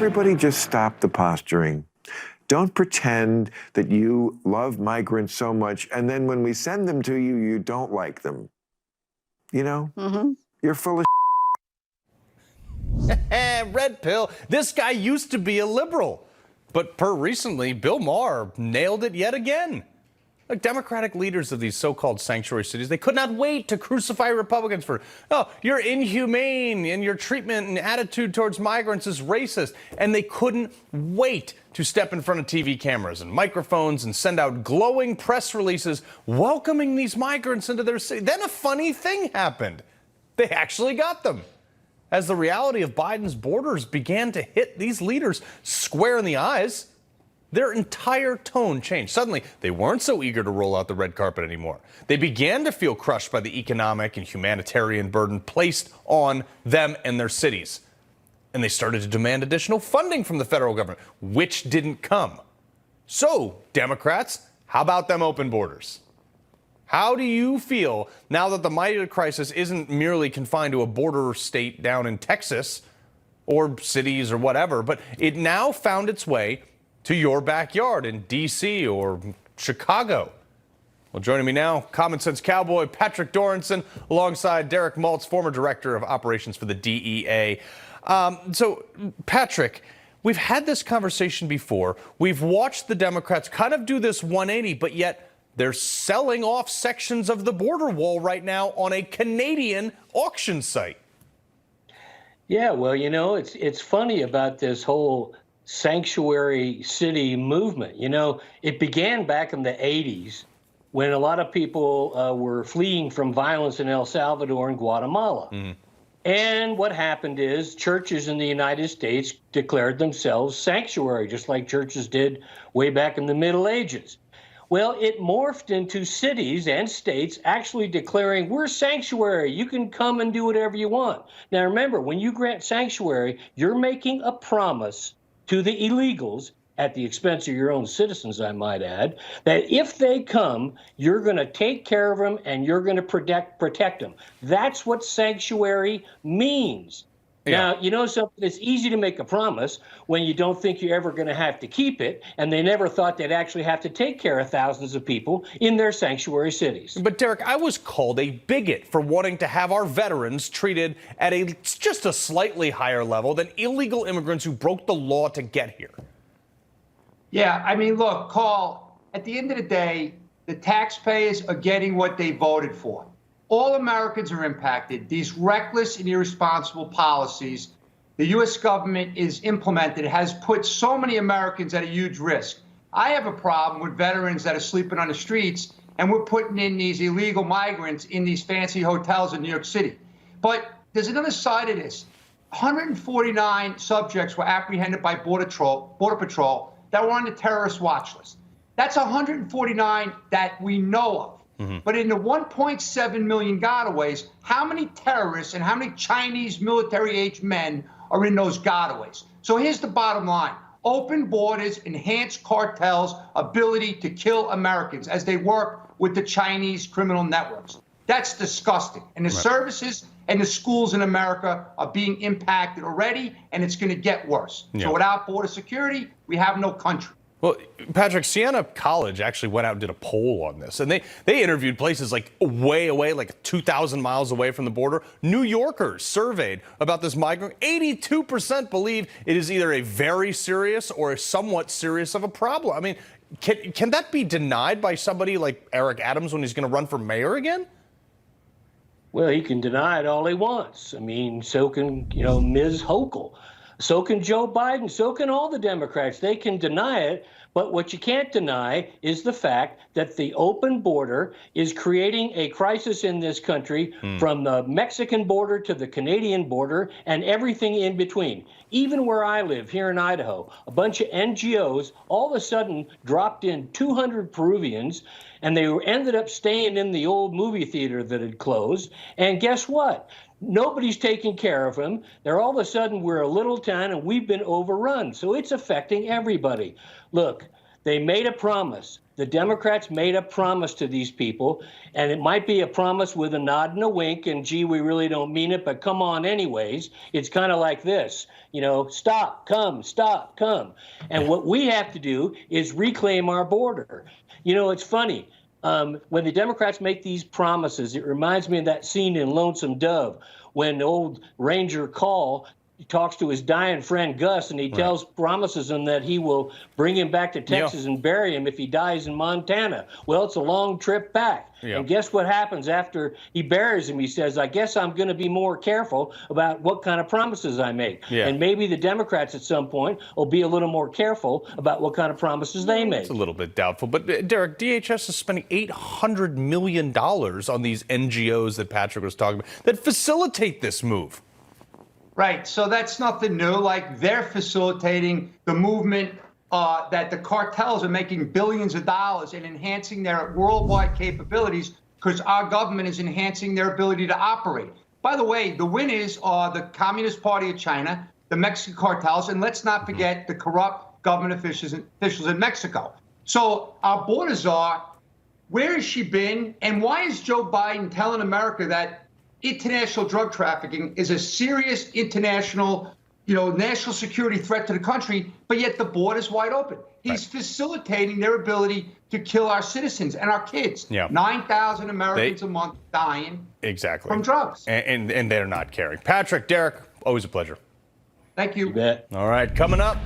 everybody just stop the posturing? Don't pretend that you love migrants so much, and then when we send them to you, you don't like them. You know? Mm-hmm. You're full of Red pill. This guy used to be a liberal. But per recently, Bill Maher nailed it yet again. Like Democratic leaders of these so-called sanctuary cities, they could not wait to crucify Republicans for, oh, you're inhumane and your treatment and attitude towards migrants is racist. And they couldn't wait to step in front of TV cameras and microphones and send out glowing press releases welcoming these migrants into their city. Then a funny thing happened. They actually got them. As the reality of Biden's borders began to hit these leaders square in the eyes, their entire tone changed. Suddenly, they weren't so eager to roll out the red carpet anymore. They began to feel crushed by the economic and humanitarian burden placed on them and their cities. And they started to demand additional funding from the federal government, which didn't come. So, Democrats, how about them open borders? How do you feel now that the migrant crisis isn't merely confined to a border state down in Texas or cities or whatever, but it now found its way to your backyard in D.C. or Chicago? Well, joining me now, Common Sense Cowboy Patrick Dorinson, alongside Derek Maltz, former director of operations for the DEA. So, Patrick, we've had this conversation before. We've watched the Democrats kind of do this 180, but yet they're selling off sections of the border wall right now on a Canadian auction site. Yeah, well, you know, it's funny about this whole sanctuary city movement. You know, it began back in the 80s when a lot of people were fleeing from violence in El Salvador and Guatemala. Mm. And what happened is churches in the United States declared themselves sanctuary, just like churches did way back in the Middle Ages. Well, it morphed into cities and states actually declaring, we're sanctuary. You can come and do whatever you want. Now, remember, when you grant sanctuary, you're making a promise to the illegals, at the expense of your own citizens, I might add, that if they come, you're going to take care of them and you're going to protect them. That's what sanctuary means. Yeah. Now, you know something, it's easy to make a promise when you don't think you're ever going to have to keep it, and they never thought they'd actually have to take care of thousands of people in their sanctuary cities. But, Derek, I was called a bigot for wanting to have our veterans treated at just a slightly higher level than illegal immigrants who broke the law to get here. Yeah, I mean, look, Carl, at the end of the day, the taxpayers are getting what they voted for. All Americans are impacted. These reckless and irresponsible policies the U.S. government is implemented has put so many Americans at a huge risk. I have a problem with veterans that are sleeping on the streets, and we're putting in these illegal migrants in these fancy hotels in New York City. But there's another side of this. 149 subjects were apprehended by Border Patrol that were on the terrorist watch list. That's 149 that we know of. Mm-hmm. But in the 1.7 million gotaways, how many terrorists and how many Chinese military-age men are in those gotaways? So here's the bottom line. Open borders enhance cartels' ability to kill Americans as they work with the Chinese criminal networks. That's disgusting. And the services and the schools in America are being impacted already, and it's going to get worse. Yeah. So without border security, we have no country. Well, Patrick, Siena College actually went out and did a poll on this, and they interviewed places like way away, like 2,000 miles away from the border. New Yorkers surveyed about this migrant. 82% believe it is either a very serious or a somewhat serious of a problem. I mean, can that be denied by somebody like Eric Adams when he's going to run for mayor again? Well, he can deny it all he wants. I mean, so can, Ms. Hochul. So can Joe Biden, so can all the Democrats. They can deny it, but what you can't deny is the fact that the open border is creating a crisis in this country from the Mexican border to the Canadian border and everything in between. Even where I live here in Idaho, a bunch of NGOs all of a sudden dropped in 200 Peruvians, and they ended up staying in the old movie theater that had closed. And guess what? Nobody's taking care of them. They're all of a sudden, we're a little town and we've been overrun. So it's affecting everybody. Look, They made a promise. The Democrats made a promise to these people, and it might be a promise with a nod and a wink, and gee, we really don't mean it, but come on anyways. It's kind of like this, stop, come. And what we have to do is reclaim our border. It's funny. When the Democrats make these promises, it reminds me of that scene in Lonesome Dove when old Ranger Call talks to his dying friend Gus, and he promises him that he will bring him back to Texas and bury him if he dies in Montana. Well, it's a long trip back. And guess what happens after he buries him? He says, I guess I'm going to be more careful about what kind of promises I make. And maybe the Democrats at some point will be a little more careful about what kind of promises they make. It's a little bit doubtful. But, Derek, DHS is spending $800 million on these NGOs that Patrick was talking about that facilitate this move. Right. So that's nothing new. Like, they're facilitating the movement that the cartels are making billions of dollars and enhancing their worldwide capabilities because our government is enhancing their ability to operate. By the way, the winners are the Communist Party of China, the Mexican cartels, and let's not forget the corrupt government officials in Mexico. So our borders are, where has she been? And why is Joe Biden telling America that international drug trafficking is a serious international, national security threat to the country, but yet the border's wide open? He's facilitating their ability to kill our citizens and our kids. 9,000 Americans a month dying from drugs. And they're not caring. Patrick, Derek, always a pleasure. Thank you. You bet. All right, coming up.